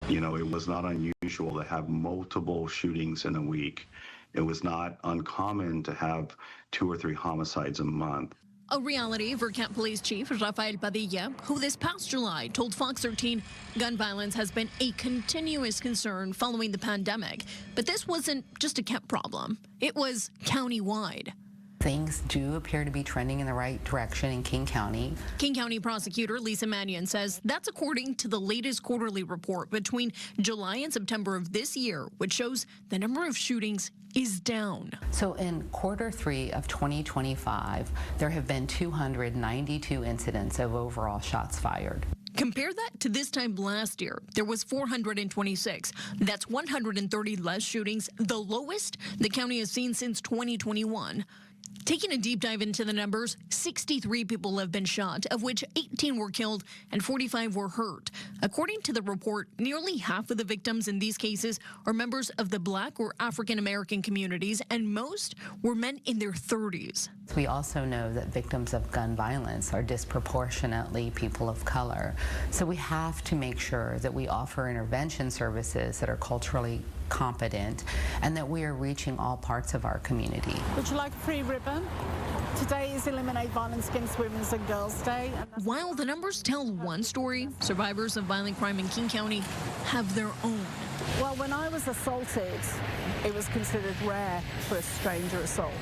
You know, it was not unusual to have multiple shootings in a week. It was not uncommon to have 2 or 3 homicides a month. A reality for Kent Police Chief Rafael Padilla, who this past July told Fox 13 gun violence has been a continuous concern following the pandemic. But this wasn't just a Kent problem. It was county-wide. Things do appear to be trending in the right direction in King County. King County Prosecutor Lisa Mannion says that's according to the latest quarterly report between July and September of this year, which shows the number of shootings is down. So in Q3 of 2025, there have been 292 incidents of overall shots fired. Compare that to this time last year. There was 426. That's 130 less shootings, the lowest the county has seen since 2021. Taking a deep dive into the numbers, 63 people have been shot, of which 18 were killed and 45 were hurt. According to the report, nearly half of the victims in these cases are members of the Black or African American communities, and most were men in their 30s. We also know that victims of gun violence are disproportionately people of color. So we have to make sure that we offer intervention services that are culturally competent and that we are reaching all parts of our community. Would you like a free ribbon? Today is Eliminate Violence Against Women's and Girls Day. While the numbers tell one story, survivors of violent crime in King County have their own. Well, when I was assaulted, it was considered rare for a stranger assault,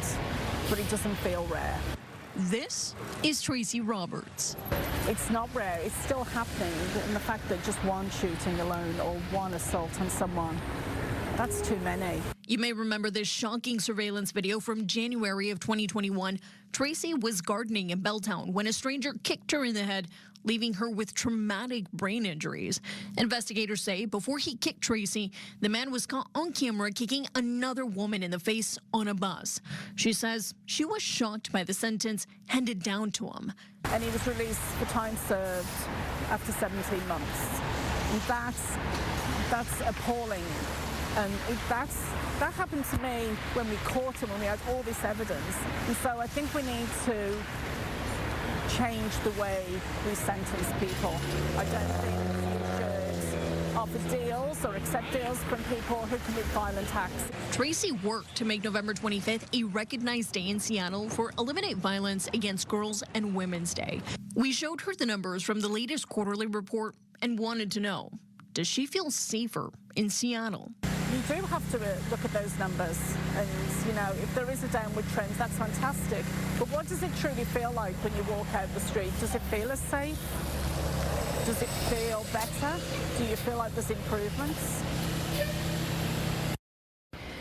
but it doesn't feel rare. This is Tracy Roberts. It's not rare, it's still happening, and the fact that just one shooting alone or one assault on someone, that's too many. You may remember this shocking surveillance video from January of 2021. Tracy was gardening in Belltown when a stranger kicked her in the head, leaving her with traumatic brain injuries. Investigators say before he kicked Tracy, the man was caught on camera kicking another woman in the face on a bus. She says she was shocked by the sentence handed down to him. And he was released for time served after 17 months. And that's appalling. And that happened to me when we caught him, when we had all this evidence. And so I think we need to change the way we sentence people. I don't think we should offer deals or accept deals from people who commit violent acts. Tracy worked to make November 25th a recognized day in Seattle for Eliminate Violence Against Girls and Women's Day. We showed her the numbers from the latest quarterly report and wanted to know, does she feel safer in Seattle? You do have to look at those numbers, and you know, if there is a downward trend, that's fantastic. But what does it truly feel like when you walk out the street? Does it feel as safe? Does it feel better? Do you feel like there's improvements?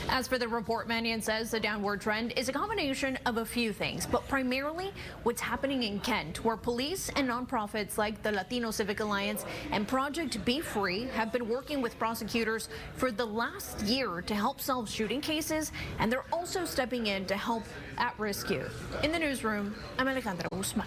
As for the report, Mannion says the downward trend is a combination of a few things, but primarily what's happening in Kent, where police and nonprofits like the Latino Civic Alliance and Project Be Free have been working with prosecutors for the last year to help solve shooting cases, and they're also stepping in to help at-risk youth. In the newsroom, I'm Alejandra Guzman.